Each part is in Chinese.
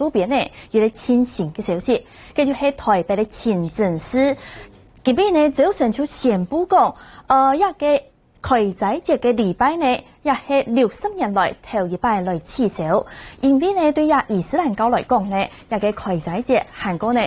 路边呢有咧清醒嘅消息，佢就喺台北嘅清真寺，嗰邊呢早晨就宣布講，一個開齋節嘅禮拜呢，也係60年來頭一擺來取消，因為呢對伊斯蘭教來講呢，一個開齋節韓國呢，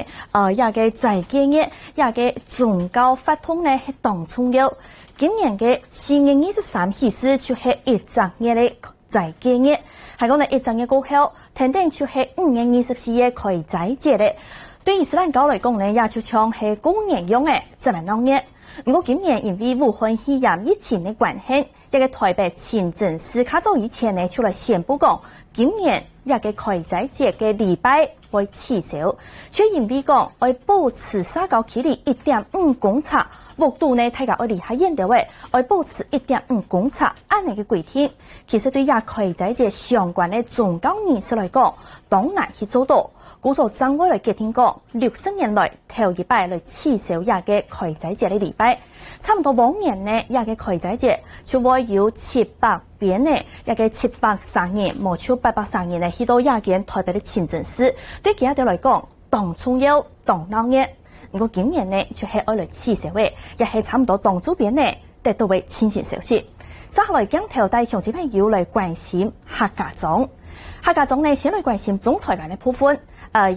一個齋戒日，一個宗教法通呢係當重要。今年嘅4月23日是就係一整日嘅齋戒日，韓國呢一整日過後，聽定就係5月24日開齋節咧。對伊斯蘭教來講呢，也就像係過年用嘅這麼鬧熱。不過今年因為武漢肺炎疫情的關係，一個台北清真寺較早以前呢出來宣布講，今年一個開齋節嘅禮拜會取消，卻因為講會保持社交距離1.5公尺，幅度呢大家會離開遠啲位，會保持1.5公尺按呢個規定。其實對一開齋節相關的宗教儀式來講，當然去做到。故所政委來決定講，60年來頭一擺來取消一個開齋節的禮拜，差唔多往年呢一個開齋節就會有700邊呢一個730人，冇超830人呢去到一間台北的清真寺，對其他哋來講，當重要當鬧熱。不過今年呢就係愛來取消嘅，也係差唔多當周邊呢得到為清醒消息。接下來鏡頭帶上小朋友來關心客家莊，客家莊呢先來關心中台灣的部分。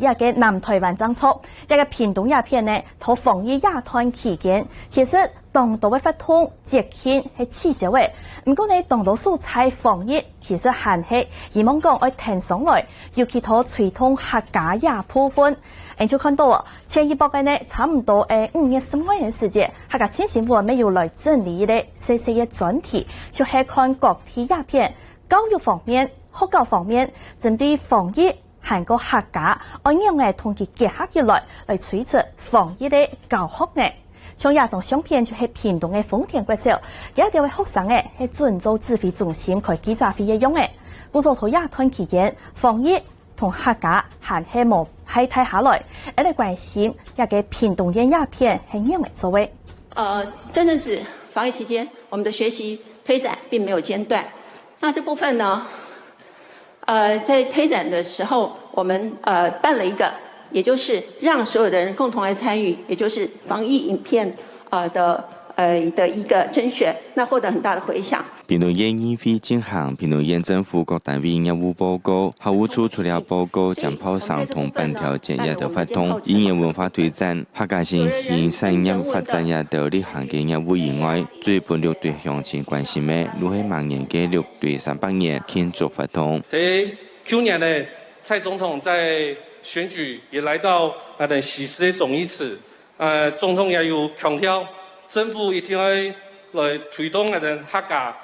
一個南台灣政策，一個屏東鴉片呢，同防疫亞團期間，其實當地的發通接近係取消嘅。唔過呢，當地所採防疫其實還係希望講會提上來，要其他傳統客家嘢部分。你就看到啊，前一百個呢，差唔多5月15日嘅時節，客家青新聞沒有來整理的細細嘅專題，就係看各地鴉片教育方面、學校方面，針對防疫。韓國客家按樣嘅同佢結合起來推出防疫的教學呢。像一種相片就係屏東嘅豐田國小，有一條學生嘅係專做指揮中心開記者會嘅用嘅。故做同亞團期間，防疫同客家還係冇係睇下來，一嚟關心一個屏東嘅鴉片係樣嘅作為。這陣子防疫期間，我們的學習推展並沒有間斷。那這部分呢？在推展的時候，我們辦了一個，也就是讓所有的人共同來參與，也就是防疫影片的一個甄選，那獲得很大的回響。屏東縣議會進行屏東縣政府各單位業務報告，校務處出了報告，將炮上同本條建議的發通，語言文化推展、客家新興產業發展也的立項嘅業務以外，最本六隊鄉親關心嘅，如係明年嘅6隊300年慶祝發通。去年呢，蔡總統在選舉也來到等喜事的總議詞，總統也有強調，政府一定要來推動客家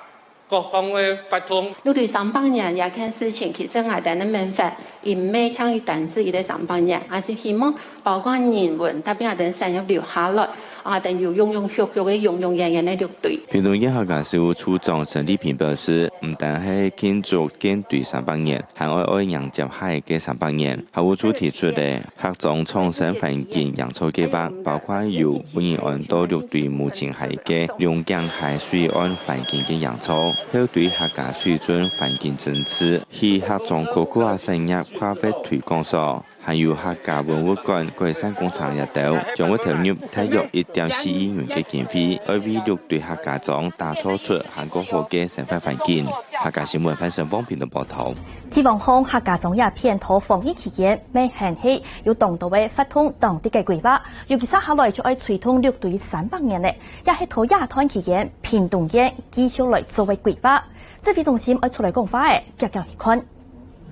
各方嘅發通。6隊300年也看事情，其實我哋嘅辦法，亦唔係像一單子一個300年，而是希望包括人文，特別係等產業留下來，等有用學嘅用人嘅6隊。屏東縣客家事務處長陳立平表示，唔單係慶祝建隊300年，還愛迎接下一個300年。校務處提出嘅客莊創新環境養草計劃，包括由本縣按到6隊目前係嘅龍江海水岸環境嘅養草，還對客家水準環境增持，去客莊考古啊產業跨域推廣所，還有客家文物館改善工廠一道，將會投入大約1.4億元嘅經費，而為6隊客家莊打造出韓國好嘅生活環境。客家新聞潘成邦頻道報道。希望向客家莊鴉片同防疫期間，未限期有當地嘅發通當地嘅規劃，尤其接下來就愛推動6隊300年咧，也係同亞團期間屏東縣繼續來作為規劃。指揮中心愛出來講話嘅，夾夾一看。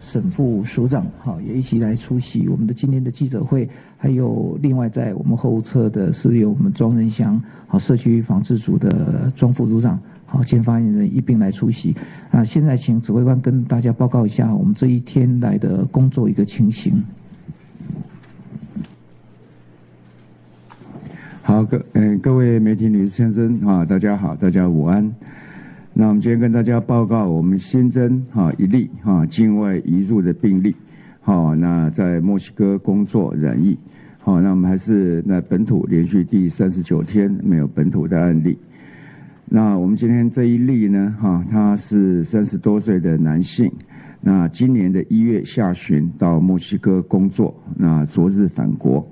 省副署長也一起來出席我們的今天的記者會，還有另外在我們後側的是由我們莊人祥社區防治組的莊副組長兼發言人一併來出席。現在請指揮官跟大家報告一下我們這一天來的工作一個情形。好，各位媒體女士先生大家好，大家午安。那我們今天跟大家報告，我們新增一例境外移入的病例，那在墨西哥工作染疫，那我們還是那本土連續第39天沒有本土的案例。那我们今天这一例呢，他是30多岁的男性，那今年的1月下旬到墨西哥工作，那昨日返国。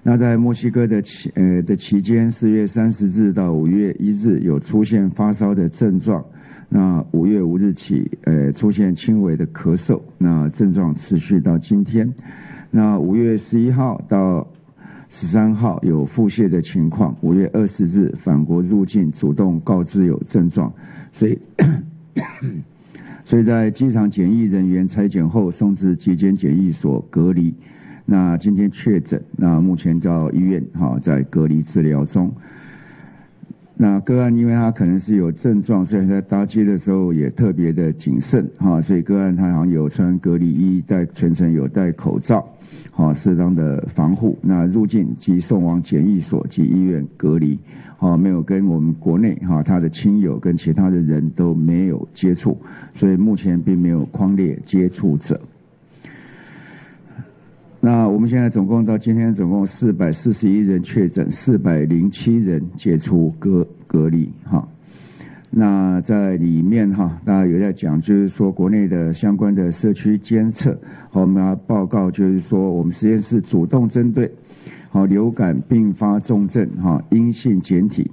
那在墨西哥的期间，4月30日到5月1日有出现发烧的症状，那5月5日起，出现轻微的咳嗽，那症状持续到今天。那5月11号到13号有腹泻的情况，5月20日返国入境，主动告知有症状，所以在机场检疫人员采检后送至疾检检疫所隔离。那今天确诊，那目前到医院在隔离治疗中。那个案因为他可能是有症状，所以在搭机的时候也特别的谨慎所以个案他好像有穿隔离衣，全程有戴口罩，适当的防护。那入境及送往检疫所及医院隔离，没有跟我们国内他的亲友跟其他的人都没有接触，所以目前并没有匡列接触者。那我们现在到今天总共441人确诊，407人解除隔离那在里面大家有在讲，就是说国内的相关的社区监测，我们要报告就是说我们实验室主动针对流感并发重症阴性检体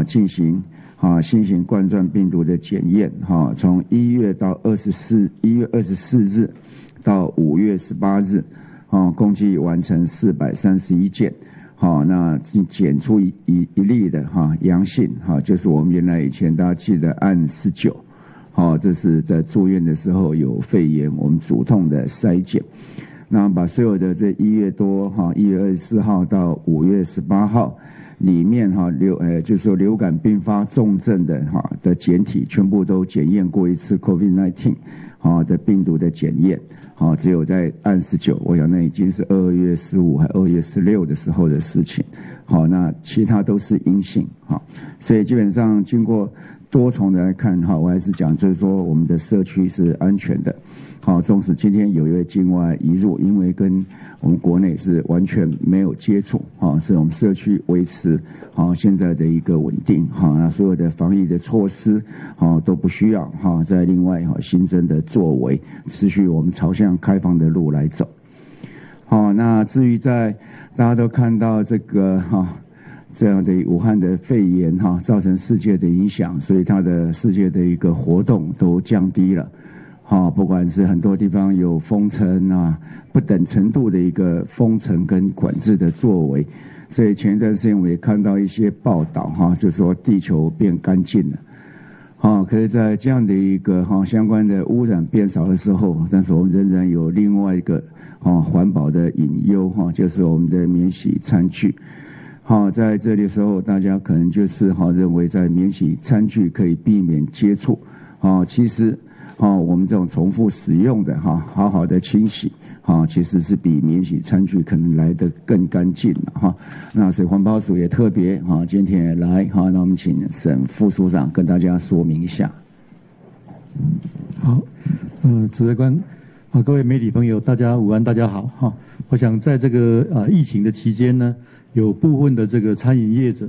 进行新型冠状病毒的检验从1月24日到5月18日。共计完成431件，那检出一例的阳性，就是我们原来以前大家记得案19，这是在住院的时候有肺炎，我们主动的筛检，那把所有的这1月多1月24号到5月18号里面就是说流感并发重症的检体全部都检验过一次 COVID-19 的病毒的检验。只有在案19，我想那已经是2月15还2月16的时候的事情。那其他都是阴性。所以基本上经过多重的来看，我还是讲就是说我们的社区是安全的。纵使今天有一位境外移入，因为跟我们国内是完全没有接触，所以我们社区维持现在的一个稳定。那所有的防疫的措施都不需要再另外新增的作为，持续我们朝向开放的路来走。那至于在大家都看到这个这样的武汉的肺炎造成世界的影响，所以它的世界的一个活动都降低了。不管是很多地方有封城不等程度的一个封城跟管制的作为，所以前一段时间我也看到一些报道就说地球变干净了。可是在这样的一个相关的污染变少的时候，但是我们仍然有另外一个环保的隐忧就是我们的免洗餐具。在这里的时候，大家可能就是认为在免洗餐具可以避免接触其实我们这种重复使用的好好的清洗其实是比免洗餐具可能来得更干净那所以环保署也特别今天也来那我们请沈副署长跟大家说明一下。好，指挥官各位媒体朋友，大家午安，大家好我想在这个疫情的期间呢，有部分的这个餐饮业者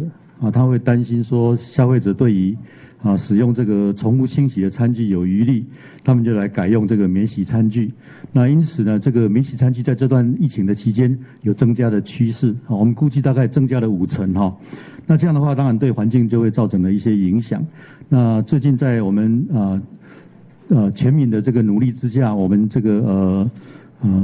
他会担心说消费者对于使用这个重复清洗的餐具有余力，他们就来改用这个免洗餐具。那因此呢，这个免洗餐具在这段疫情的期间有增加的趋势，我们估计大概增加了50%那这样的话，当然对环境就会造成了一些影响。那最近在我们全民的这个努力之下，我们这个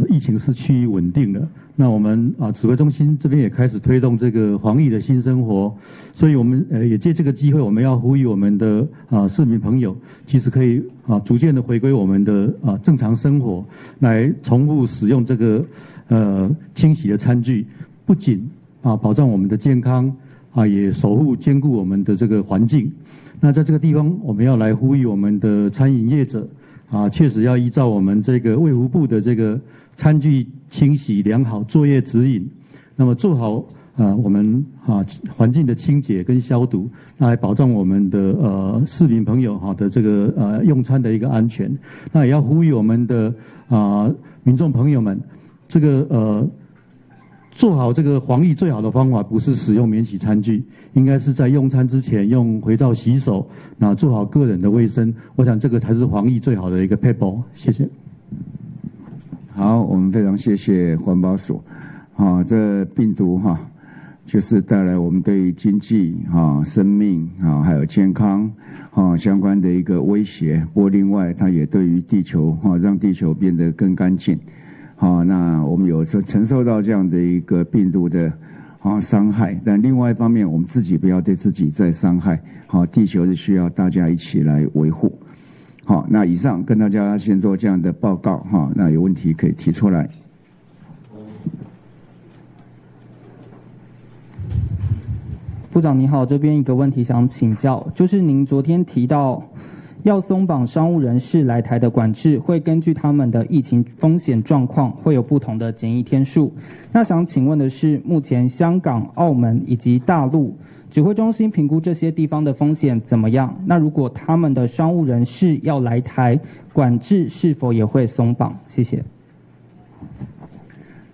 疫情是趋于稳定的。那我们指挥中心这边也开始推动这个防疫的新生活，所以我们也借这个机会，我们要呼吁我们的市民朋友，其实可以逐渐的回归我们的正常生活，来重复使用这个清洗的餐具，不仅保障我们的健康也守护兼顾我们的这个环境。那在这个地方，我们要来呼吁我们的餐饮业者确实要依照我们这个卫福部的这个餐具清洗良好作业指引，那么做好我们环境的清洁跟消毒，来保障我们的市民朋友的这个用餐的一个安全。那也要呼吁我们的民众朋友们，这个做好这个防疫最好的方法不是使用免洗餐具，应该是在用餐之前用肥皂洗手，那做好个人的卫生。我想这个才是防疫最好的一个撇步。谢谢。好，我们非常谢谢环保署。这病毒就是带来我们对于经济生命还有健康相关的一个威胁。不过另外，它也对于地球让地球变得更干净。那我们有时候承受到这样的一个病毒的伤害，但另外一方面，我们自己不要对自己再伤害。地球是需要大家一起来维护。好，那以上跟大家先做这样的报告那有问题可以提出来。部长你好，这边一个问题想请教，就是您昨天提到要松绑商务人士来台的管制，会根据他们的疫情风险状况，会有不同的检疫天数。那想请问的是，目前香港、澳门以及大陆指挥中心评估这些地方的风险怎么样？那如果他们的商务人士要来台，管制是否也会松绑？谢谢。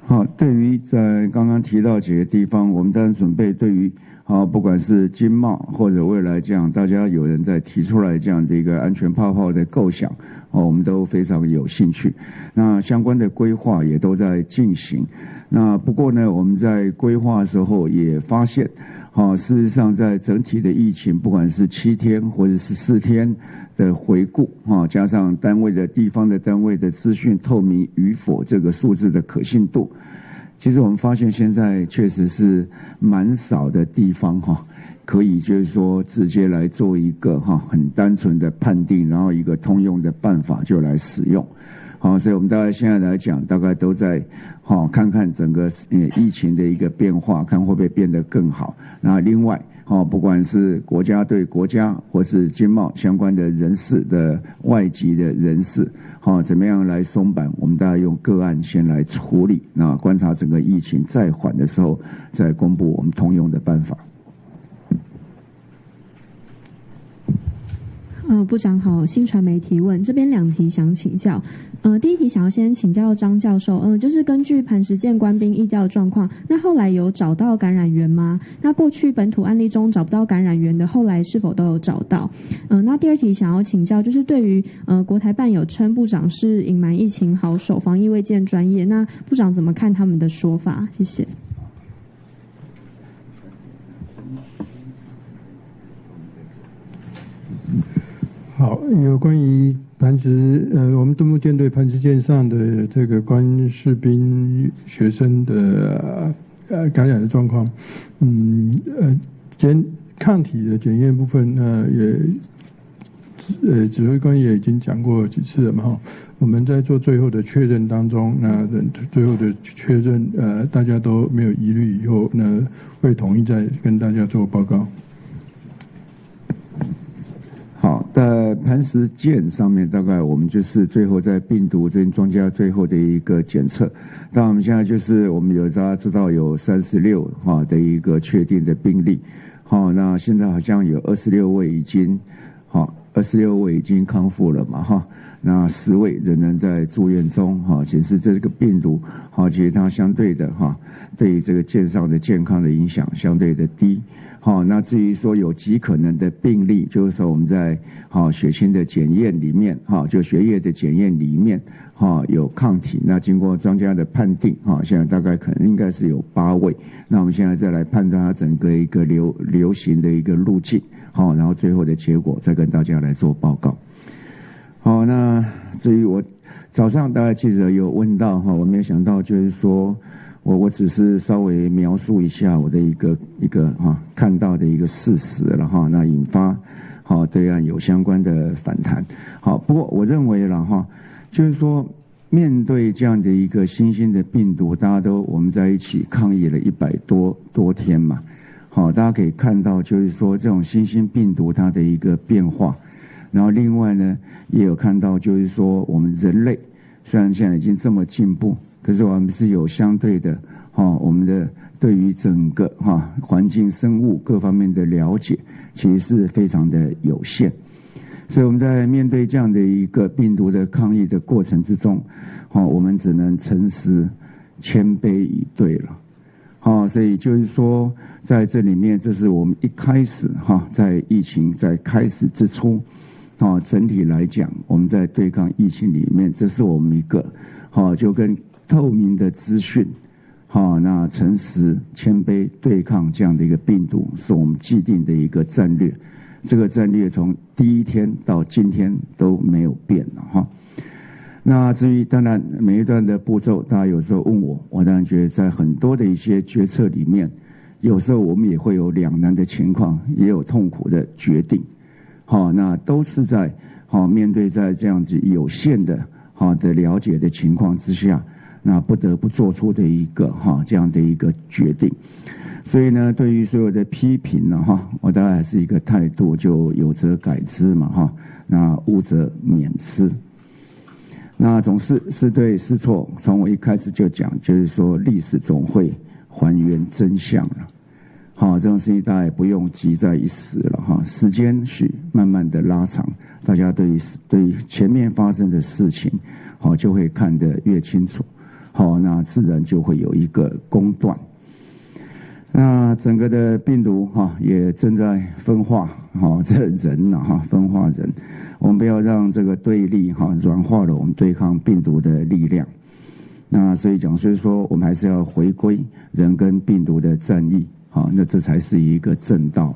好，对于在刚刚提到几个地方，我们当然准备对于不管是经贸或者未来这样，大家有人在提出来这样的一个安全泡泡的构想，我们都非常有兴趣。那相关的规划也都在进行。那不过呢，我们在规划的时候也发现，事实上在整体的疫情，不管是7天或者是14天的回顾，加上地方的单位的资讯透明与否，这个数字的可信度。其实我们发现现在确实是蛮少的地方可以就是说直接来做一个很单纯的判定，然后一个通用的办法就来使用。所以我们大概现在来讲，大概都在看看整个疫情的一个变化，看会不会变得更好。那另外不管是国家对国家或是经贸相关的人士的外籍的人士怎么样来松绑，我们大概用个案先来处理，那观察整个疫情再缓的时候，再公布我们通用的办法。部长好，新传媒提问，这边2题想请教。第一题想要先请教张教授，就是根据磐石舰官兵疫调的状况，那后来有找到感染源吗？那过去本土案例中找不到感染源的，后来是否都有找到？那第二题想要请教，就是对于国台办有称部长是隐瞒疫情好手，防疫未见专业，那部长怎么看他们的说法？谢谢。好，有关于磐石我们东部舰队磐石舰上的这个关士兵学生的感染的状况，抗体的检验部分指挥官也已经讲过几次了嘛，我们在做最后的确认当中，那最后的确认大家都没有疑虑以后，那会统一再跟大家做报告。好，在磐石舰上面，大概我们就是最后在病毒跟庄家最后的一个检测。当然，我们现在就是我们大家知道有36的一个确定的病例，那现在好像有26位已经康复了嘛，那10位仍然在住院中，显示这个病毒其实它相对的对于这个舰上的健康的影响相对的低。那至于说有极可能的病例，就是说我们在血清的检验里面，就血液的检验里面有抗体，那经过专家的判定，现在大概可能应该是有8位。那我们现在再来判断它整个一个流行的一个路径，然后最后的结果再跟大家来做报告。好，那至于我早上大概记者有问到我没有想到就是说。我只是稍微描述一下我的一个看到的一个事实了那引发对岸有相关的反弹。好，不过我认为了就是说面对这样的一个新兴的病毒，大家我们在一起抗疫了100多天嘛。好，大家可以看到就是说这种新兴病毒它的一个变化，然后另外呢也有看到就是说我们人类虽然现在已经这么进步。可是我们是有相对的我们的对于整个环境生物各方面的了解其实是非常的有限，所以我们在面对这样的一个病毒的抗疫的过程之中我们只能诚实谦卑以对了。所以就是说，在这里面，这是我们一开始在疫情在开始之初，整体来讲，我们在对抗疫情里面，这是我们一个就跟透明的资讯，那诚实谦卑对抗这样的一个病毒，是我们既定的一个战略。这个战略从第一天到今天都没有变了那至于当然每一段的步骤，大家有时候问我当然觉得在很多的一些决策里面，有时候我们也会有两难的情况，也有痛苦的决定。那都是在面对在这样子有限的的了解的情况之下，那不得不做出的一个这样的一个决定。所以呢，对于所有的批评呢我大概还是一个态度，就有则改之嘛那无则勉之。那总是是对是错，从我一开始就讲，就是说历史总会还原真相了。这种事情大家也不用急在一时了时间许慢慢的拉长，大家对于前面发生的事情就会看得越清楚那自然就会有一个公断。那整个的病毒也正在分化这人分化人，我们不要让这个对立软化了我们对抗病毒的力量。那所以讲，所以说我们还是要回归人跟病毒的战役那这才是一个正道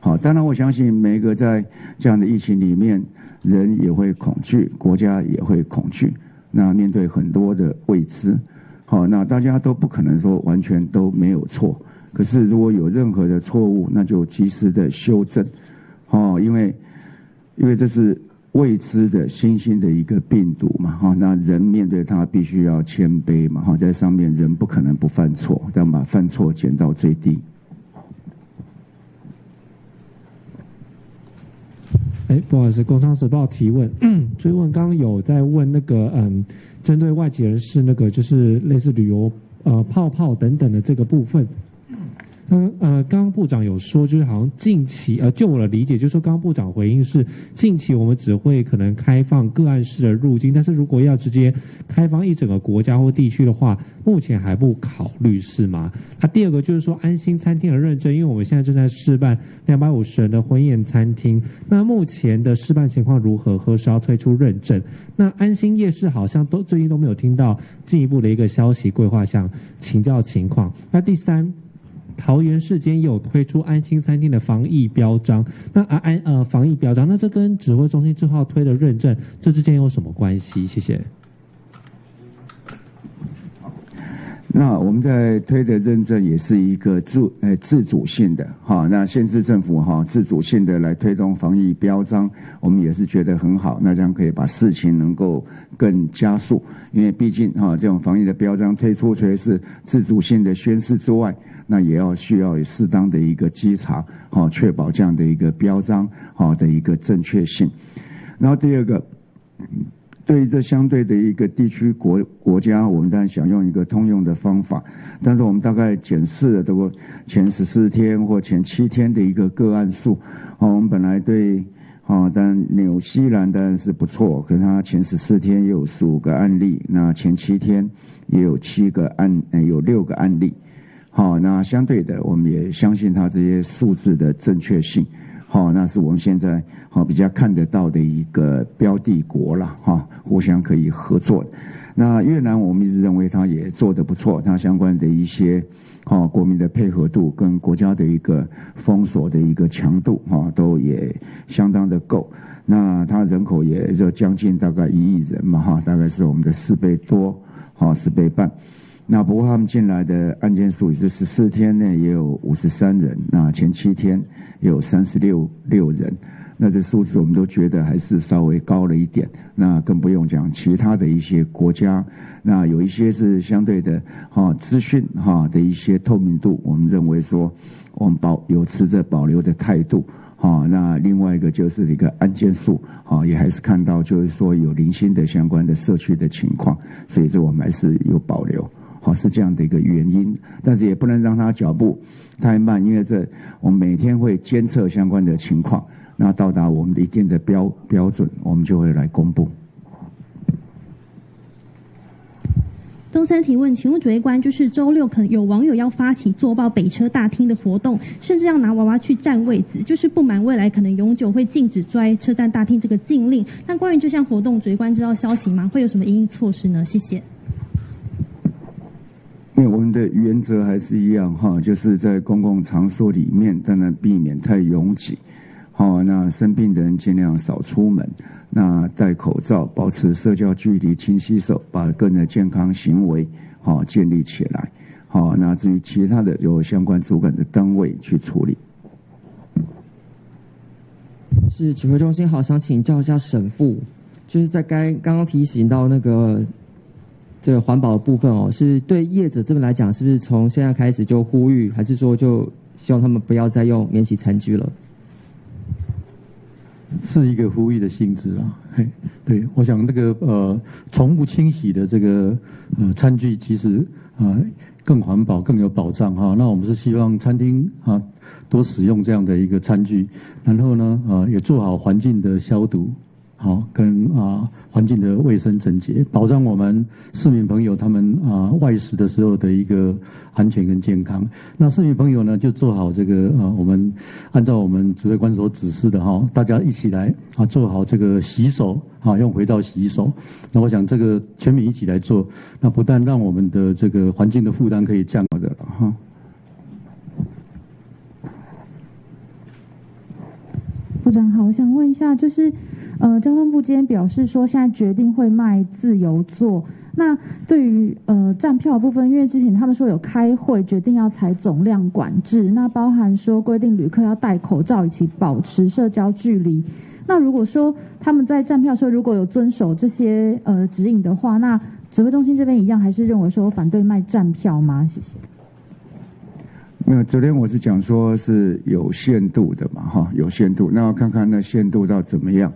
了。当然我相信每一个在这样的疫情里面，人也会恐惧，国家也会恐惧，那面对很多的未知那大家都不可能说完全都没有错，可是如果有任何的错误，那就及时的修正因为这是未知的新兴的一个病毒嘛那人面对它必须要谦卑嘛在上面人不可能不犯错，但把犯错减到最低。不好意思，《工商时报》提问，追问刚刚有在问那个针对外籍人士那个就是类似旅游泡泡等等的这个部分。刚刚部长有说，就是好像近期就我的理解，就是说刚刚部长回应是近期我们只会可能开放个案式的入境，但是如果要直接开放一整个国家或地区的话，目前还不考虑是吗？那第二个就是说安心餐厅的认证，因为我们现在正在试办250人的婚宴餐厅，那目前的试办情况如何？何时要推出认证？那安心夜市好像最近都没有听到进一步的一个消息规划，想请教情况。那第三，桃园市间也有推出安心餐厅的防疫标章，那防疫标章，那这跟指挥中心之后推的认证，这之间有什么关系？谢谢。那我们在推的认证也是一个自主性的那县市政府自主性的来推动防疫标章，我们也是觉得很好，那这样可以把事情能够更加速，因为毕竟这种防疫的标章推出除了是自主性的宣示之外，那也需要有适当的一个稽查确保这样的一个标章的一个正确性。然后第二个，对于这相对的一个地区国家，我们当然想用一个通用的方法，但是我们大概检视了这个前14天或前7天的一个个案数我们本来对但纽西兰当然是不错，可是它前14天也有15个案例，那前7天也有6个案例那相对的我们也相信它这些数字的正确性那是我们现在比较看得到的一个标的国了互相可以合作的。那越南我们一直认为它也做得不错，它相关的一些国民的配合度跟国家的一个封锁的一个强度都也相当的够。那它人口也就将近大概1亿人嘛大概是我们的4倍多4倍半。那不过他们进来的案件数也是14天内也有53人，那前7天也有36人，那这数字我们都觉得还是稍微高了一点。那更不用讲其他的一些国家，那有一些是相对的资讯的一些透明度，我们认为说我们有持着保留的态度那另外一个就是一个案件数也还是看到就是说有零星的相关的社区的情况，所以这我们还是有保留是这样的一个原因，但是也不能让它脚步太慢，因为我们每天会监测相关的情况，那到达我们的一定的标准，我们就会来公布。东森提问，请问主委官，就是周六可能有网友要发起坐爆北车大厅的活动，甚至要拿娃娃去占位子，就是不满未来可能永久会禁止坐在车站大厅这个禁令。那关于这项活动，主委官知道消息吗？会有什么因应措施呢？谢谢。因为我们的原则还是一样哈，就是在公共场所里面，当然避免太拥挤。好，那生病的人尽量少出门。那戴口罩，保持社交距离，勤洗手，把个人的健康行为建立起来。好，那至于其他的，由相关主管的单位去处理。是指挥中心好，想请教一下沈副，就是在刚刚提醒到那个这个环保的部分哦，是对业者这边来讲，是不是从现在开始就呼吁，还是说就希望他们不要再用免洗餐具了？是一个呼吁的性质啊，嘿，对，我想那个重复清洗的这个餐具，其实更环保、更有保障哈。那我们是希望餐厅多使用这样的一个餐具，然后呢也做好环境的消毒，好跟环境的卫生整洁，保障我们市民朋友他们外食的时候的一个安全跟健康。那市民朋友呢就做好这个我们按照我们指挥官所指示的大家一起来做好这个洗手用肥皂洗手。那我想这个全民一起来做，那不但让我们的这个环境的负担可以降的了哈。部长好，我想问一下，就是交通部今天表示说，现在决定会卖自由座。那对于站票的部分，因为之前他们说有开会决定要采总量管制，那包含说规定旅客要戴口罩以及保持社交距离。那如果说他们在站票的时候如果有遵守这些指引的话，那指挥中心这边一样还是认为说反对卖站票吗？谢谢。没有，昨天我是讲说是有限度的嘛，有限度，那要看看那限度到怎么样。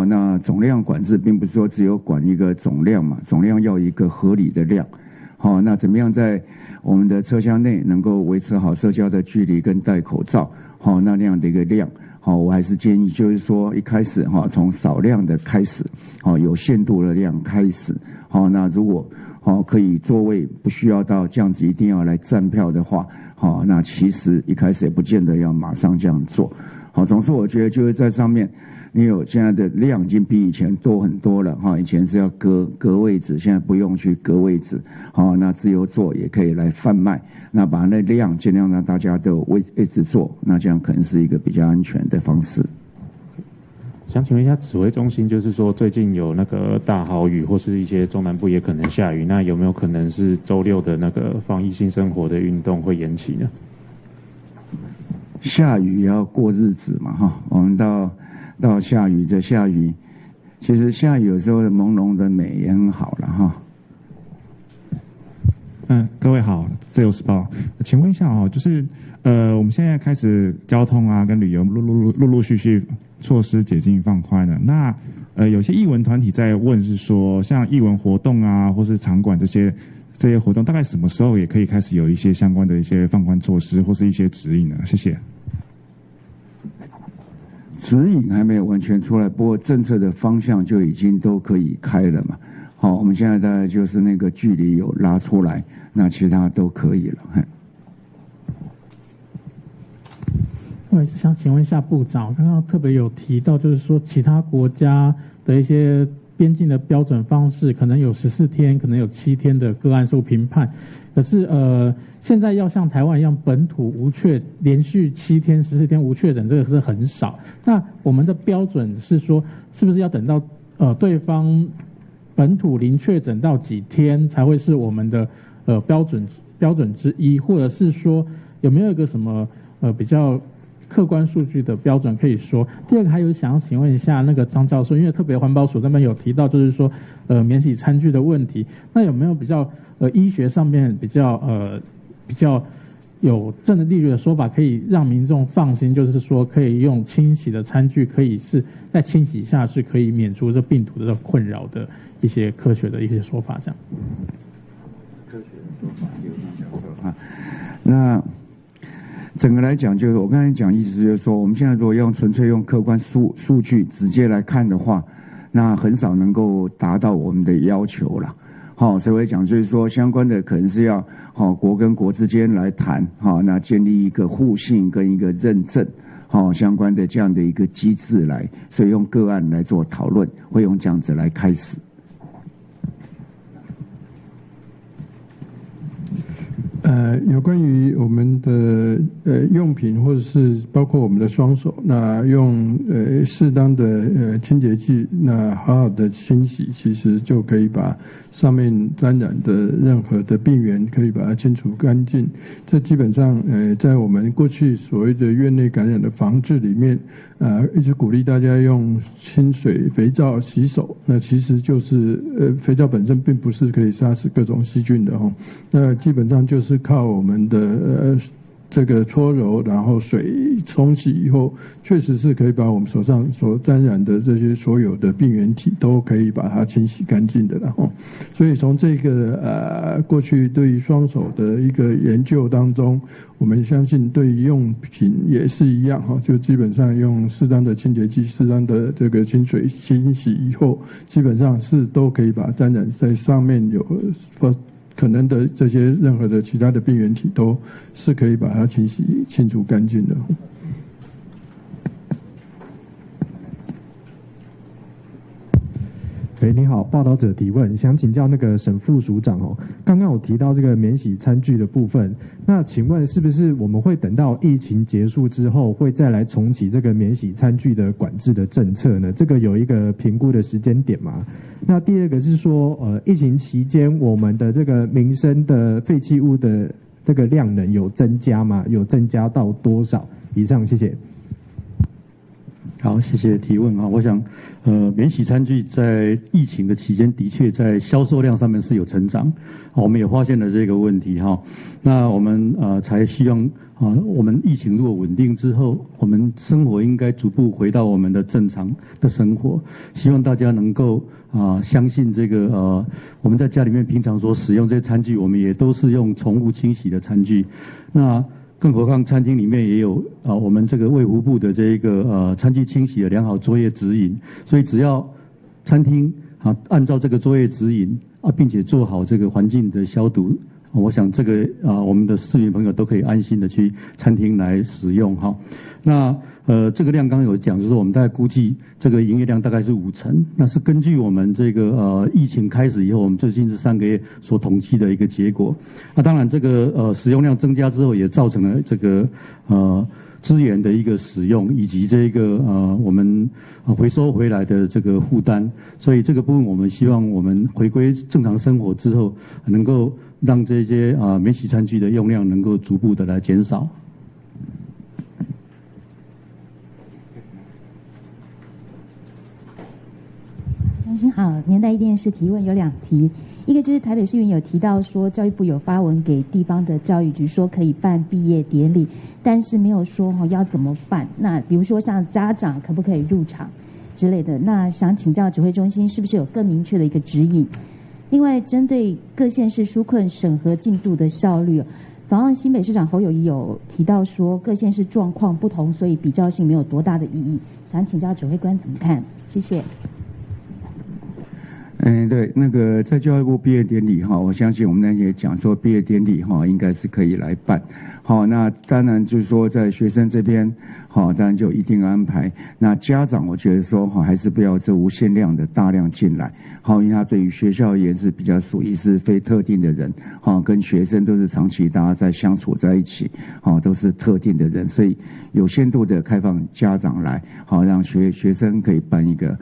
那总量管制并不是说只有管一个总量嘛，总量要一个合理的量。那怎么样在我们的车厢内能够维持好社交的距离跟戴口罩，那样的一个量。我还是建议就是说一开始从少量的开始，有限度的量开始。那如果可以座位不需要到这样子一定要来站票的话，那其实一开始也不见得要马上这样做。总之我觉得就是在上面你有现在的量已经比以前多很多了，以前是要隔位置，现在不用去隔位置，那自由座也可以来贩卖，那把那量尽量让大家都有位置坐，那这样可能是一个比较安全的方式。想请问一下指挥中心，就是说最近有那个大豪雨，或是一些中南部也可能下雨，那有没有可能是周六的那个防疫新生活的运动会延期呢？下雨也要过日子嘛，我们到下雨的下雨，其实下雨有时候朦胧的美也很好了哈。各位好，自由时报，请问一下就是我们现在开始交通跟旅游陆陆续续措施解禁放宽了，那有些艺文团体在问是说，像艺文活动或是场馆这些活动，大概什么时候也可以开始有一些相关的一些放宽措施或是一些指引呢？谢谢。指引还没有完全出来，不过政策的方向就已经都可以开了嘛。我们现在大概就是那个距离有拉出来，那其他都可以了。我也是想请问一下部长，刚刚特别有提到，就是说其他国家的一些边境的标准方式，可能有14天，可能有7天的个案数评判，可是现在要像台湾一样本土无确，连续7天、14天无确诊，这个是很少。那我们的标准是说，是不是要等到对方本土零确诊到几天才会是我们的标准之一，或者是说有没有一个什么比较客观数据的标准可以说？第二个还有想请问一下那个张教授，因为特别环保署那边有提到，就是说免洗餐具的问题，那有没有比较医学上面比较有证的例据的说法，可以让民众放心，就是说可以用清洗的餐具，可以是在清洗下是可以免除这病毒的困扰的一些科学的一些说法，这样。科学的说法有这样说那整个来讲，就是我刚才讲意思就是说，我们现在如果纯粹用客观数据直接来看的话，那很少能够达到我们的要求了。所以我讲就是说，相关的可能是要国跟国之间来谈，那建立一个互信跟一个认证，相关的这样的一个机制来，所以用个案来做讨论，会用这样子来开始。有关于我们的用品或者是包括我们的双手，那用适当的清洁剂，那好好的清洗，其实就可以把上面沾染的任何的病原可以把它清除干净。这基本上在我们过去所谓的院内感染的防治里面，一直鼓励大家用清水、肥皂洗手。那其实就是肥皂本身并不是可以杀死各种细菌的那基本上就是靠我们的这个搓揉，然后水冲洗以后，确实是可以把我们手上所沾染的这些所有的病原体都可以把它清洗干净的。然后，所以从这个过去对于双手的一个研究当中，我们相信对于用品也是一样就基本上用适当的清洁剂、适当的这个清水清洗以后，基本上是都可以把沾染在上面有可能的这些任何的其他的病原体都是可以把它清除干净的。你好，报道者提问，想请教那个沈副署长刚刚有提到这个免洗餐具的部分，那请问是不是我们会等到疫情结束之后，会再来重启这个免洗餐具的管制的政策呢？这个有一个评估的时间点吗？那第二个是说，疫情期间我们的这个民生的废弃物的这个量能有增加吗？有增加到多少？以上，谢谢。好，谢谢提问我想，免洗餐具在疫情的期间的确在销售量上面是有成长，我们也发现了这个问题那我们才希望我们疫情如果稳定之后，我们生活应该逐步回到我们的正常的生活。希望大家能够相信这个我们在家里面平常所使用这些餐具，我们也都是用重复清洗的餐具。那更何况餐厅里面也有我们这个卫福部的这一个餐具清洗的良好作业指引，所以只要餐厅按照这个作业指引并且做好这个环境的消毒，我想这个我们的市民朋友都可以安心的去餐厅来使用那这个量刚刚有讲，就是我们大概估计这个营业量大概是50%，那是根据我们这个疫情开始以后，我们最近这3个月所统计的一个结果。当然这个使用量增加之后，也造成了这个资源的一个使用，以及这个我们回收回来的这个负担。所以这个部分我们希望我们回归正常生活之后，能够让这些免洗餐具的用量能够逐步的来减少。好，年代电视提问有2题，一个就是台北市议员有提到说，教育部有发文给地方的教育局说可以办毕业典礼，但是没有说要怎么办。那比如说像家长可不可以入场之类的，那想请教指挥中心是不是有更明确的一个指引？另外，针对各县市纾困审核进度的效率，早上新北市长侯友宜有提到说各县市状况不同，所以比较性没有多大的意义。想请教指挥官怎么看？谢谢。对，那个在教育部毕业典礼我相信我们那天也讲说毕业典礼应该是可以来办。那当然就是说在学生这边当然就有一定的安排。那家长我觉得说还是不要这无限量的大量进来，因为他对于学校而言是比较属于是非特定的人，跟学生都是长期大家在相处在一起，都是特定的人，所以有限度的开放家长来，让学生可以办一个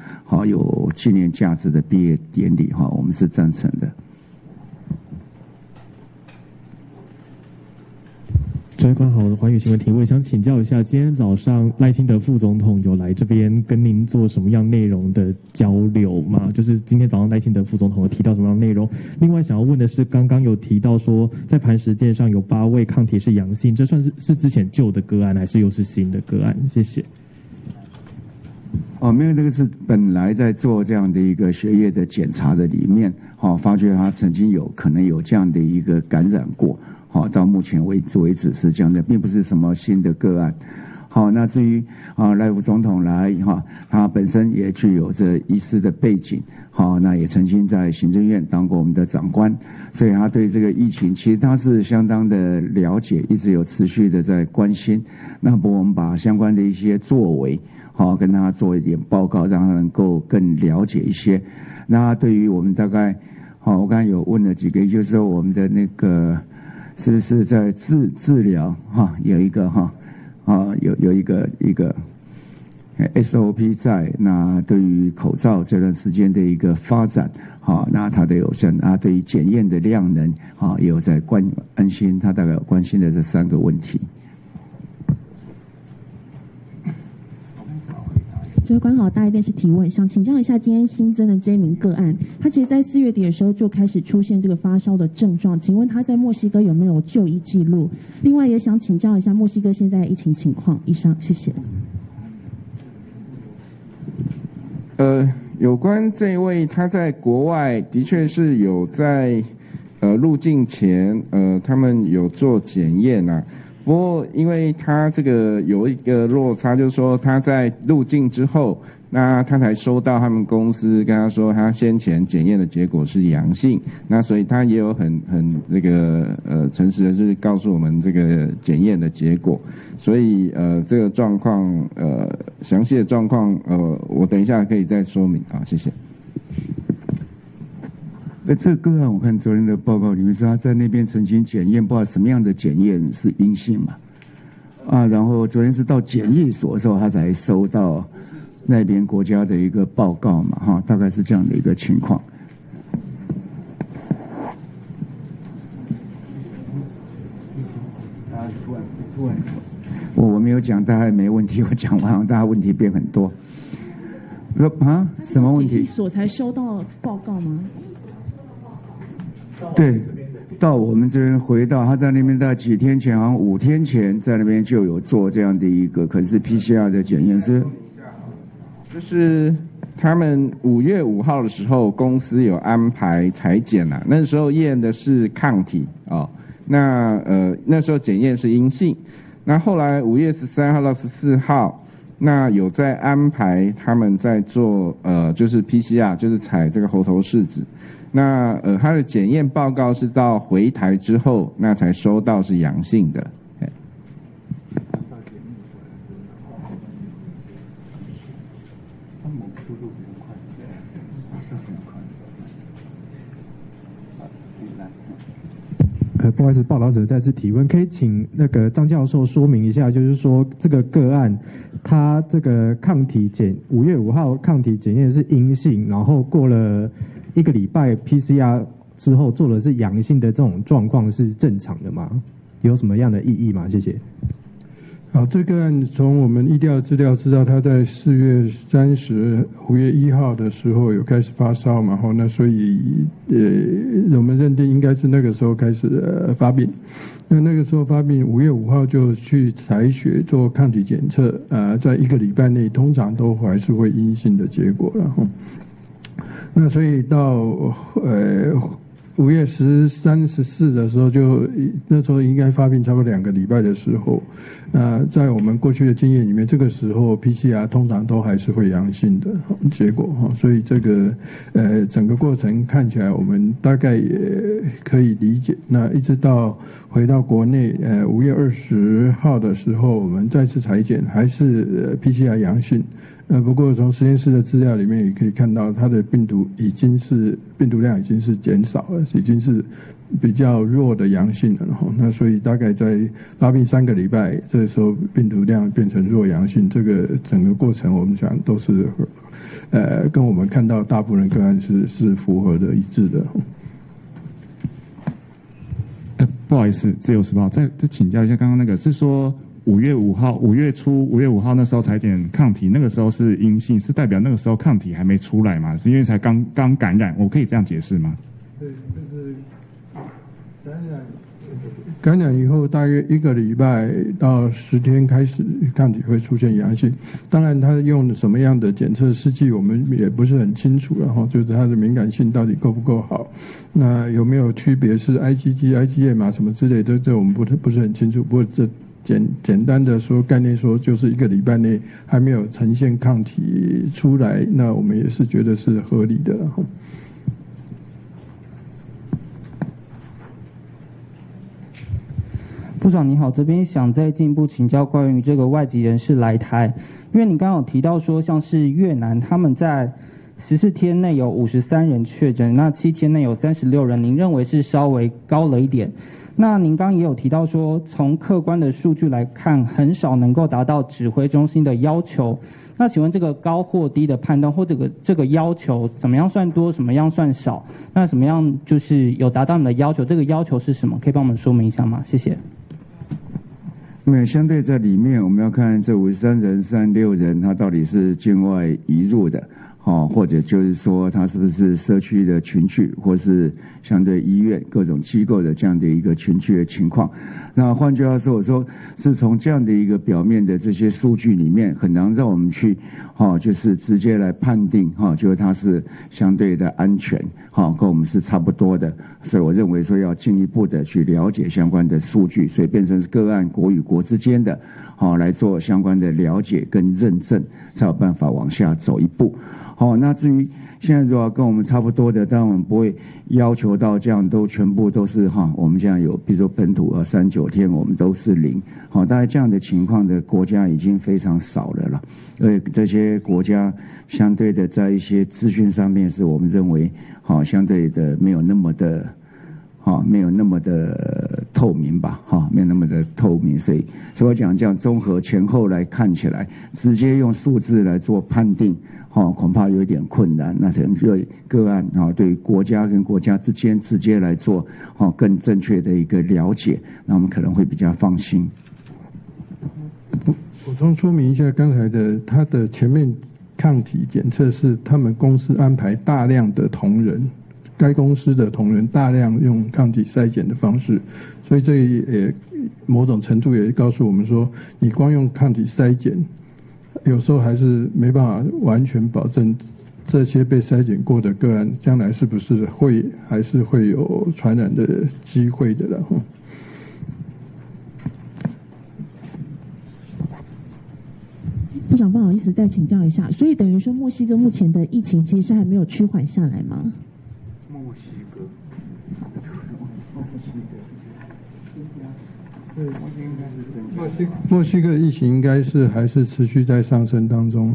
有纪念价值的毕业典礼，我们是赞成的。指挥官好，环宇新闻提问，想请教一下，今天早上赖清德副总统有来这边跟您做什么样内容的交流吗？就是今天早上赖清德副总统有提到什么样的内容？另外想要问的是，刚刚有提到说在磐石舰上有8位抗体是阳性，这算是之前旧的个案，还是又是新的个案？谢谢。没有，这个是本来在做这样的一个血液的检查的里面，发觉他曾经可能有这样的一个感染过，到目前为止是这样的，并不是什么新的个案。好，那至于赖副总统来他本身也具有这医师的背景，好，那也曾经在行政院当过我们的长官，所以他对这个疫情其实他是相当的了解，一直有持续的在关心。那不，我们把相关的一些作为，好，跟他做一点报告，让他能够更了解一些。那对于我们大概，好，我刚才有问了几个，就是说我们的那个是不是在治疗有一个有一个 SOP 在，那对于口罩这段时间的一个发展，那它的有限，对于检验的量能，也有在关心，他大概有关心的这3个问题。这位观好大一电视提问，想请教一下，今天新增的这一名个案，他其实在4月底的时候就开始出现这个发烧的症状，请问他在墨西哥有没有就医记录？另外也想请教一下墨西哥现在的疫情情况。以上，谢谢。有关这一位，他在国外的确是有在入境前他们有做检验啊。不过，因为他这个有一个落差，就是说他在入境之后，那他才收到他们公司跟他说，他先前检验的结果是阳性，那所以他也有很这个诚实的，就是告诉我们这个检验的结果。所以这个状况详细的状况我等一下可以再说明啊，谢谢。这个案我看昨天的报告里面说他在那边曾经检验，不知道什么样的检验是阴性嘛？然后昨天是到检疫所的时候，他才收到那边国家的一个报告嘛，大概是这样的一个情况。我没有讲，大家没问题，我讲完，大家问题变很多。什么问题？检疫所才收到报告吗？对，到我们这边回到他在那边大概几天前，好像5天前在那边就有做这样的一个，可能是 PCR 的检验，是就是他们5月5号的时候，公司有安排采检啦，那时候验的是抗体那时候检验是阴性，那后来5月13号到14号。那有在安排他们在做就是 PCR， 就是采这个喉头试纸。那他的检验报告是到回台之后，那才收到是阳性的。不好意思，报道者再次提问，可以请那个张教授说明一下，就是说这个个案，他这个抗体5月5号抗体检验是阴性，然后过了1个礼拜 PCR 之后做的是阳性的这种状况是正常的吗？有什么样的意义吗？谢谢。好，这个案从我们疫调资料知道，他在4月30、5月1号的时候有开始发烧嘛，那所以我们认定应该是那个时候开始发病。那个时候发病，5月5号就去采血做抗体检测，在1个礼拜内通常都还是会阴性的结果了。那所以到5月13、14的时候，那时候应该发病差不多2个礼拜的时候，在我们过去的经验里面，这个时候 PCR 通常都还是会阳性的结果所以这个整个过程看起来，我们大概也可以理解。那一直到回到国内，5月20号的时候，我们再次采检，还是PCR 阳性。不过从实验室的资料里面也可以看到，它的病毒量已经是减少了，已经是比较弱的阳性了。那所以大概在发病3个礼拜，这个时候病毒量变成弱阳性，这个整个过程我们想都是跟我们看到大部分个案是符合的一致的。不好意思，自由时报再请教一下，刚刚那个是说5月5号那时候采检抗体，那个时候是阴性，是代表那个时候抗体还没出来吗？是因为才刚感染，我可以这样解释吗？对，就是感染以后大约1个礼拜到10天开始抗体会出现阳性。当然他用什么样的检测试剂我们也不是很清楚了，就是它的敏感性到底够不够好，那有没有区别是 IgG、IgM 什么之类的，这我们不是很清楚。不过简单的说概念说，就是1个礼拜内还没有呈现抗体出来，那我们也是觉得是合理的。部长你好，这边想再进一步请教关于这个外籍人士来台，因为你刚刚有提到说，像是越南他们在14天内有53人确诊，那7天内有36人，您认为是稍微高了一点。那您刚刚也有提到说，从客观的数据来看，很少能够达到指挥中心的要求。那请问这个高或低的判断，或者这个要求怎么样算多，什么样算少？那什么样就是有达到你的要求？这个要求是什么？可以帮我们说明一下吗？谢谢。因为相对在里面，我们要看这53人、36人，他到底是境外移入的，或者就是说他是不是社区的群聚，或是相对医院各种机构的这样的一个群聚的情况。那换句话说，我说是从这样的一个表面的这些数据里面，很难让我们去就是直接来判定就是它是相对的安全跟我们是差不多的。所以我认为说要进一步的去了解相关的数据，所以变成是个案国与国之间的来做相关的了解跟认证，才有办法往下走一步。那至于现在如果跟我们差不多的，当然我们不会要求到这样都全部都是我们这样有，比如说本土39天我们都是0，大概这样的情况的国家已经非常少了啦。而且这些国家相对的在一些资讯上面是我们认为相对的没有那么的透明吧，没有那么的透明，所以我讲这样综合前后来看起来，直接用数字来做判定，恐怕有一点困难。那可能对个案对于国家跟国家之间直接来做更正确的一个了解，那我们可能会比较放心。补充说明一下，刚才的他的前面抗体检测是他们公司安排大量的同仁。该公司的同仁大量用抗体筛检的方式，所以这也某种程度也告诉我们说，你光用抗体筛检，有时候还是没办法完全保证这些被筛检过的个案将来是不是还是会有传染的机会的了。部长不好意思再请教一下，所以等于说墨西哥目前的疫情其实还没有趋缓下来吗？墨西哥疫情应该是还是持续在上升当中。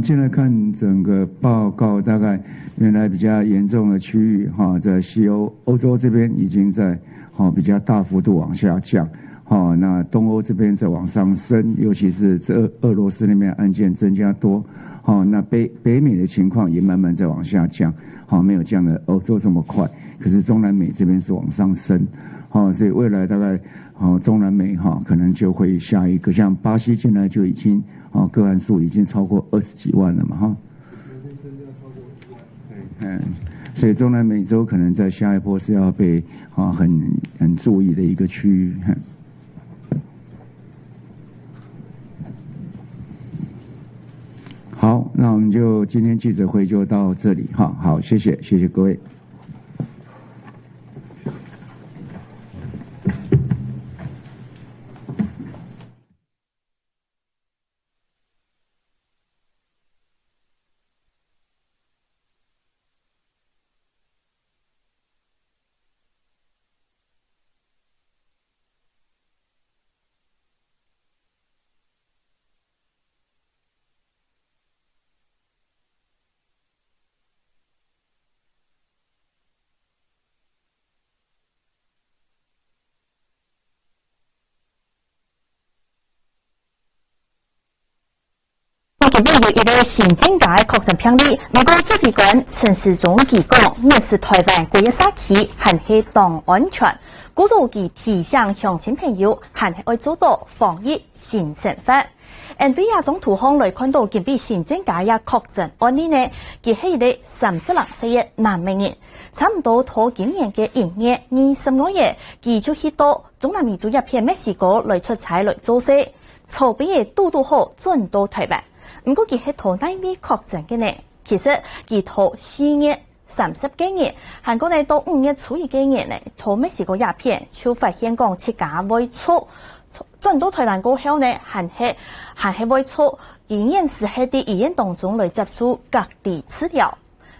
进来看整个报告，大概原来比较严重的区域在西欧洲这边已经在比较大幅度往下降。那东欧这边在往上升，尤其是这俄罗斯那边案件增加多。那北美的情况也慢慢在往下降。没有降的欧洲这么快，可是中南美这边是往上升。所以未来大概中南美可能就会下一个，像巴西进来就已经个案数已经超过20几万了嘛所以中南美洲可能在下一波是要被很注意的一个区域。好，那我们就今天记者会就到这里哈。好，谢谢各位。有一个行政界确诊病例，美国指挥官陈时中提讲，那是台湾国一沙期还是当安全，鼓励其提醒乡亲朋友还是要做到防疫新生活。NVIDIA 总图行来看到，近比行政界也确诊案例呢，佢係咧30人死嘅南美人，差唔多到今年嘅1月25日，佢就去到中南美洲一片墨西哥來出差來做事，籌備嘅都好轉到台灣。唔過佢係頭內面確診嘅呢，其實佢頭4月30幾年，韓國呢到5月初1幾年呢，同美時個鴉片就發現講7家會出，轉到台灣過後呢，還係會出，仍然是喺啲醫院當中來接受隔離治療。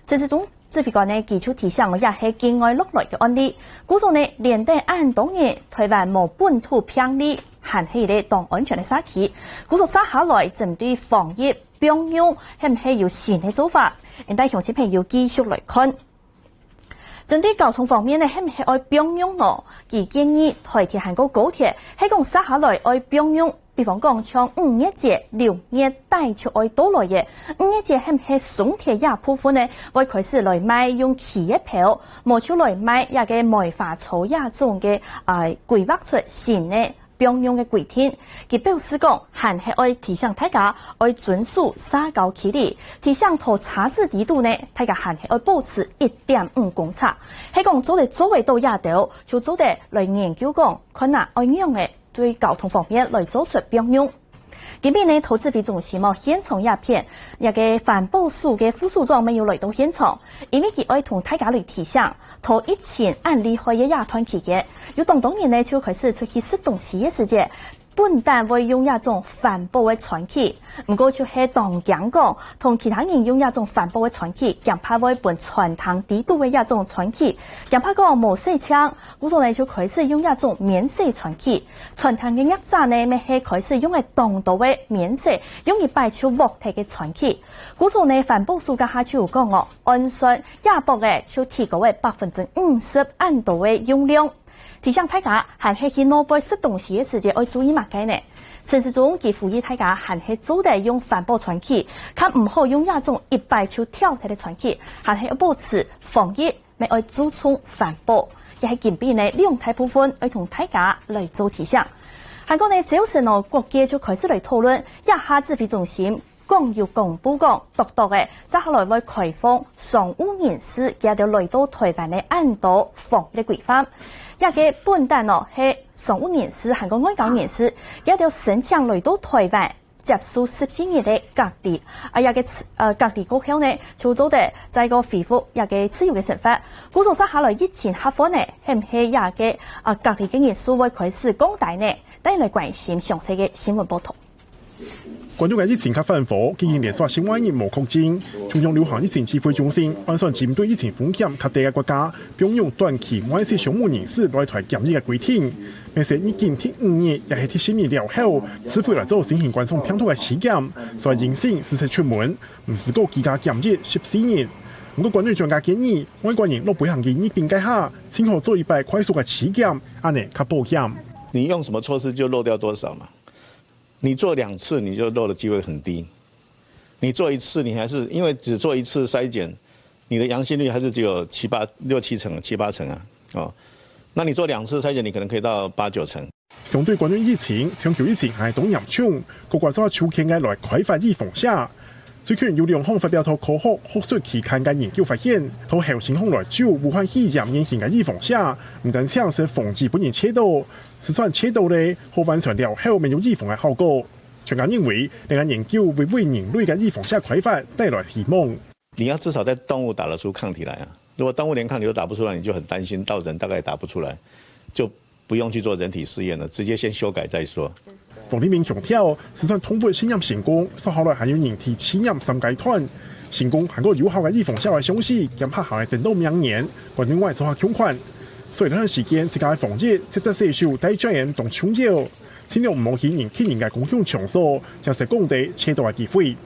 這是種指揮官呢，記出提醒也係境外落來嘅案例，故咗呢連帶按當年台灣冇本土病例，還係咧當安全嘅沙期，故咗接下來針對防疫病用係唔係有新嘅做法？帶鄉親朋友繼續來看。針對交通方面呢，係唔係愛病用咯？佢建議台鐵韓國高鐵係講接下來愛病用，比方講像5月節、6月帶出愛到來嘅5月節係唔係松鐵也部分呢？會開始來賣用企業票，冇出來賣也嘅梅花草也種嘅規劃出新嘅病用嘅規定。佢表示講，還係愛提醒大家愛遵守社交距離，提醒塗叉子地度呢，大家還係愛保持1.5公尺。係講做嚟周圍都也到，就做嚟來研究講，看哪愛樣嘅對交通方面來做出病用。今邊呢，投指揮中心冇現場鴉片，也個環保署嘅副署長沒有來到現場，因為佢愛同大家來提醒，頭以前案例開嘅鴉團期間，有當年呢就開始出去吃東西嘅時節，本單會用一種環保嘅傳奇，唔過就係當講講，同其他人用一種環保嘅傳奇，更怕會本傳堂地度嘅一種傳奇，更怕講冇死槍，故咗呢就開始用一種免死傳奇，傳堂嘅一紮呢咪係開始用嚟當道嘅免死，用嚟擺出鑊體嘅傳奇，故咗呢環保署家下就講哦，按算亞博嘅就提高為50%按度嘅用量。提醒大家，還係去攞杯食東西嘅時節要注意物嘅呢。陳時中佢呼籲大家，還係做得用環保傳奇，佢唔好用一種一擺就跳台嘅傳奇，還係要保持防疫，咪要注重環保。亦係見邊呢兩大部分要同大家來做提醒。韓國呢早晨呢國家就開始嚟討論，一下指揮中心講要公布講，獨獨嘅接下來會開放商務人士也就來到台灣嘅安島防疫規範。一個本單哦係商務人士、韓國外交人士，也就申請來到台灣接受14日嘅隔離，一個隔離過後呢，就做得在個恢復一個自由嘅生活。故作下來疫情合法呢，係唔係一個隔離嘅人數會開始降大呢？等嚟關心詳細嘅新聞報道。關注嘅疫情較反覆，今年連續新冠疫苗確診，中央流行疫情指揮中心按算針對疫情風險較低嘅國家，並用短期外籍商務人士來台檢疫嘅規定。但是已經第5日也係第10日了後，似乎來做新型冠狀病毒嘅試驗，所以陰性實際出門，唔是個居家檢疫14日。不過，關於專家建議，外國人落北行嘅疫病界下，先好做一擺快速嘅試驗，安尼較保險。你用什麼措施就漏掉多少嘛？你做2次你就漏的機會很低，你做1次你還是因為只做1次篩檢，你的陽性率還是只有6、7成、7、8成啊，哦，那你做2次篩檢，你可能可以到8、9成。相對關於疫情，全球疫情係當嚴重，各國做超前嘅來開發預防下，最近有2項發表到科學學術期刊嘅研究發現，到後新項來做武漢肺炎疫情嘅預防下，唔單止係防治本人切到，實算切到咧，可完全療後沒有預防嘅效果。專家認為，呢個研究會為人類嘅預防下開發帶來希望。你要至少在動物打得出抗體來啊！如果動物連抗體都打不出來，你就很擔心，到人大概打不出來，就不用去做人體試驗了，直接先修改再說。馮立明強調，實算通過試驗成功，所後來還有人體試驗3階段，成功韓國有效嘅預防下來消息，將拍下來等到明年，國內外做下強款。所以呢段時間，自家防疫接着接受帶專員同搶救，盡量唔好引人嘅公共場所，像是工地、車道嘅機會。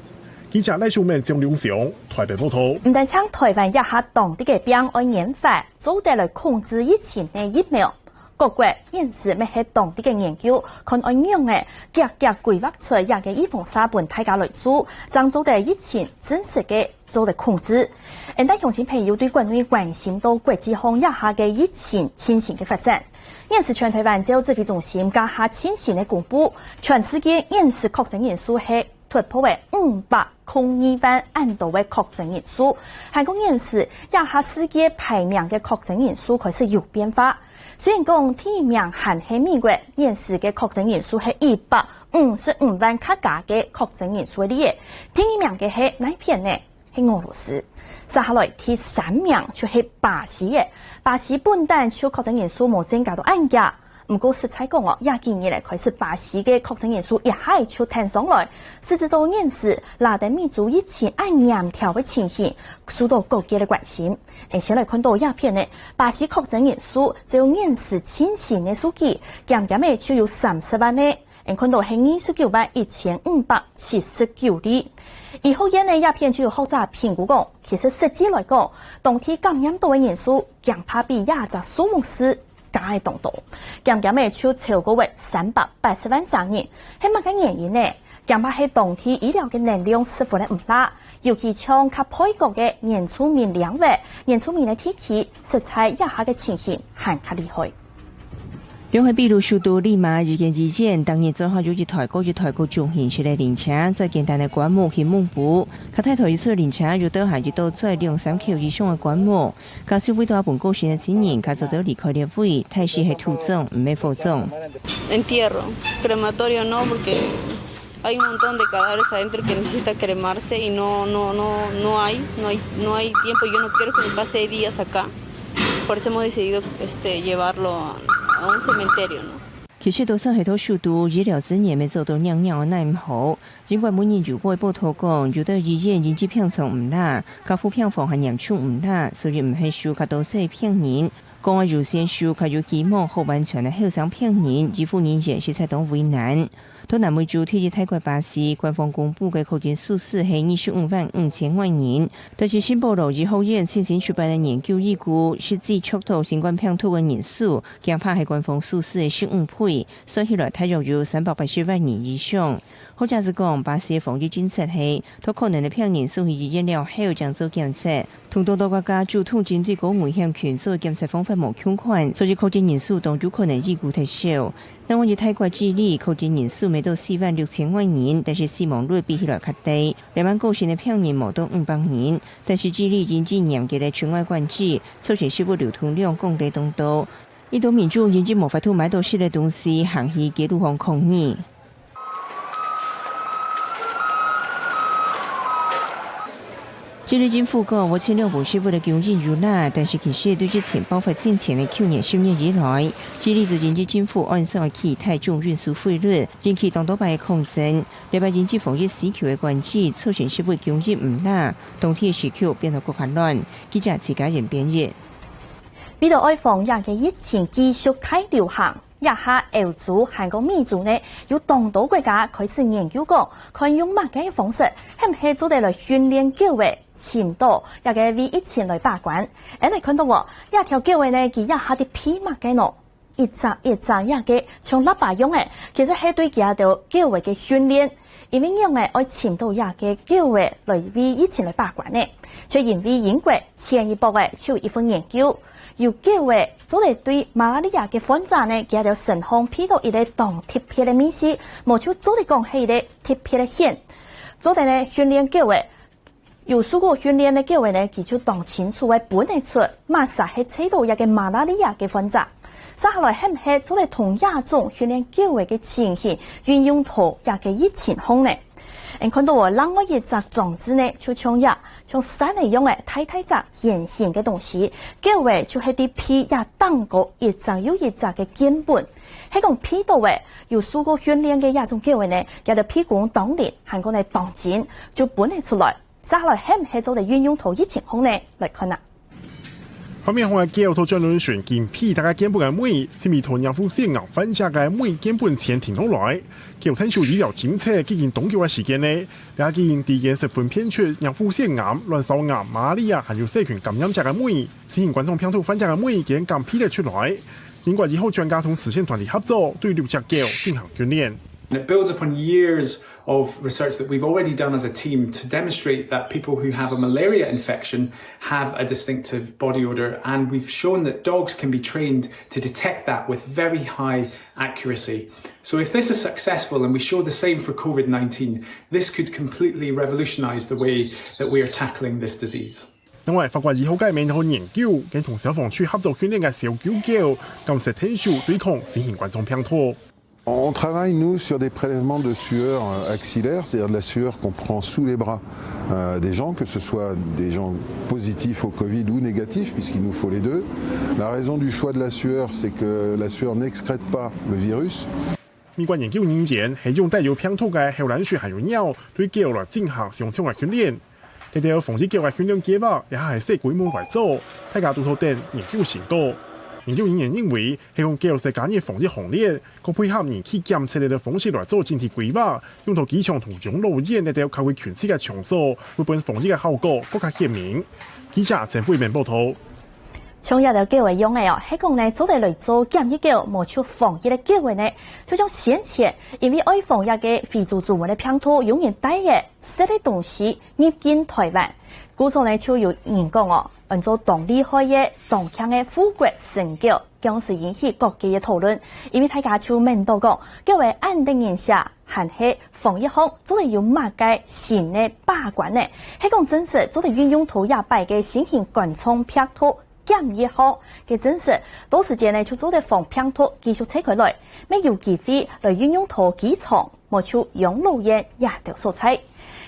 記者賴秀明、張良祥台北報道。唔但將台灣一下當地嘅病按研發，做得來控制疫情嘅疫苗。各國現時咪係當地嘅研究，看按樣嘅各規劃出一個預防沙本大家來做，將做得疫情真實嘅做得控制。但鄉親朋友對關心到國際上一下嘅疫情情形嘅發展。現時全台灣指揮中心家下清醒嘅公布，全世界現時確診人數係突破為502萬按度嘅確診人數。韓國現時一下世界排名嘅確診人數開始有變化。雖然講第1名還係美國，現時嘅確診人數係155萬卡加嘅確診人數嘅，第2名嘅係哪片呢？係俄羅斯。接下来第3名就是巴西的，巴西本蛋确诊人数冇增加到1架。不过实采讲也建议开始巴西的确诊人数一下就弹上来，直至到年时拉丁民族疫情按严调的情形受到各界的关心。而且来看到鸦片呢，巴西确诊人数只有年时清醒的数据，渐渐的就有30万呢。看到是291579例。以后呢，鸦片就有好早评估讲，其实实际来讲，当天感染到的人数更怕比亚只数目是加的动多，渐渐的就超过为380万3人。係乜嘅原因呢？更怕係當天醫療嘅能量似乎咧唔大，尤其像較配國嘅原住民兩位、原住民嘅天氣，實在一下嘅情形很較厲害。兩會秘魯首都利馬日間之間，當日早下有一台中型車嘅靈車，在簡單嘅棺木去蒙補，佢睇頭一次靈車又到下一道在2-3 K 以上嘅棺木，假使為到本個性嘅經驗，佢就到離開列位，睇是係土葬唔係火葬。Entierro, crematorio no, porque hay un montón de cadáveres adentro que necesita cremarse y no hay tiempo. Yo no quiero que me pase días acá, por eso hemos decidido llevarlo a un cementerio, ¿no? 其實都算係到首都醫療資源未做到樣樣嘅難唔好，儘管每年如果報道講，有的醫院經濟病床唔啦，家父病房係嚴重唔啦，所以唔係收較多些病人。講話優先收較有希望好完全嘅後生病人，幾乎年節是才當為難。到南美洲提及泰國巴西官方公布嘅確診數字係25.5萬人，但是新報道以後院進行出版嘅研究預估，實際觸到新冠病毒嘅人數，驚怕係官方數字嘅15倍，所以來大約有380萬人以上。好假是講，巴西嘅防疫政策係，都可能嘅病人送去醫院了後將做檢測，同多國家主統針對高危險群做檢測方法無相關，所以確診人數都有可能預估太少。但我哋泰國智利確診人數未到46000萬人，但是死亡率比起來較低，2萬個新嘅病人冇到500人，但是智利經濟嚴格嘅場外管制，造成食物流通量降低當多，一度民眾已經無法度買到食嘅東西，行去街路上抗議。智利政府講，我前兩部是為了經濟如難，但是其實對疫情爆發之前的去年10月以來，智利經濟政府按上起太重運輸費率，引起當多擺的抗爭。禮拜經濟防疫需求的關係，造成社會經濟唔難，當天需求變得更加亂。記者自家人編譯。比到愛防疫嘅疫情繼續太流行。一下歐洲、韓國、美洲呢，有當多國家開始研究講，可以用乜嘅方式，係唔係做得來訓練狗嘅潛度，一個為疫情來把關。你看到喎，一條狗呢，佢一下啲皮乜嘅喏，一隻一個像喇叭用嘅，其實係對佢條狗嘅訓練，因為用嘅愛潛到一個狗嘅來為疫情來把關呢。就因為英國前一步嘅就有一份研究。有機會做嚟對馬拉利亞嘅患者呢，佢條神風披到一個當貼片嘅面試，冇就做嚟講係一個貼片嘅線，做嚟呢訓練機會，有受過訓練嘅機會呢，佢就當清楚嘅本嚟出，馬上係睇到一個馬拉利亞嘅患者，接下來係唔係做嚟同亞種訓練機會嘅情形運用到一個疫情後呢？看到我另外一隻裝置呢，就從山嚟用嘅睇隻圓形嘅東西，叫為就係啲皮也當過一隻又一隻嘅根本。喺講皮度嘅有受過訓練嘅一種叫為呢，有啲皮管當年韓國嚟當剪就本嚟出來，接下來係唔係做嚟運用到疫情後呢？來看啦。方面我嘅頭將輪選見皮大家根本嘅妹，是咪同養父先牛分下嘅妹根本前停落來，叫聽受醫療檢測基因凍結嘅時間呢，也基因第件10分片出養父腺癌、卵巢癌、瑪利亞還有細菌感染者嘅妹，新型冠狀病毒分者嘅妹竟然批得出來。英國以後專家同慈善團體合作，對6隻狗進行訓練。And it builds upon years of research that we've already done as a team to demonstrate that people who have a malaria infection have a distinctive body odor, and we've shown that dogs can be trained to detect that with very high accuracy. So if this is successful and we show the same for COVID-19, this could completely revolutionize the way that we are tackling this disease. 另外，法國以後嘅面向研究，跟同消防處合作訓練嘅小狗狗，咁實聽數對抗新型冠狀病毒。On travaille, nous, sur des prélèvements de sueur axillaire, c'est-à-dire de la sueur qu'on prend sous les bras des gens, que ce soit des gens positifs au Covid ou négatifs, puisqu'il nous faut les deux. La raison du choix de la sueur, c'est que la sueur n'excrète pas le virus. 美國研究人員係用帶有病毒嘅荷蘭鼠還有鳥對狗來進行上場嘅訓練，呢啲防止狗嘅訓練計劃也係設規模來做，大家都好等研究成果。研究人員認為係用狗世間嘅防止行列，個配合儀器檢測嘅方式來做整體規劃，用到機場同養老院呢啲較為全市嘅場所，會本防止嘅效果更加顯明。記者陳慧明報道。從一條狗嘅用嘅係講呢，做嚟嚟做檢疫狗，冇出防疫嘅狗嘅呢，就將先前因為愛防疫嘅非洲豬瘟嘅病毒永遠帶嘅食嘅東西入境台灣，故咗呢就有人講按照當厲害嘅當強嘅富國神狗，將是引起各界嘅討論，因為大家就明到講，各位安定人下，還係防疫方做嚟要馬界新嘅把關呢，係講真實做嚟運用土亞擺嘅新型管沖病毒。檢疫後嘅真實，到時間呢就做啲防病毒技術拆開來，咩有機會來運用到機場、冇出養老院也條素材。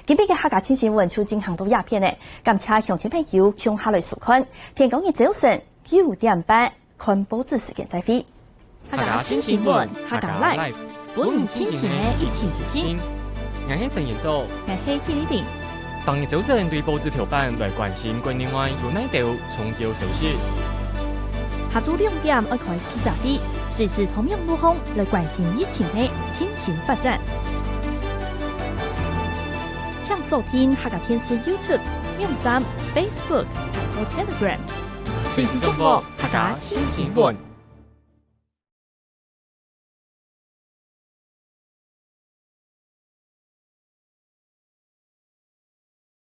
今邊嘅客家新聞就進行到鴉片呢，感謝鄉親朋友向下來收看。天光嘅早晨9點半，看報紙時間再會。客家新聞，客家 live， 本唔清醒嘅疫情之心。我係陳彥祖，我係邱麗婷。當日早晨對報紙條版來關心國內外有哪條重要消息。下晝2點要開記者會，隨時同樣路況來關心疫情嘅前景發展。請收聽客家電視 YouTube、網站、Facebook 還有 Telegram，隨時掌握客家新新聞。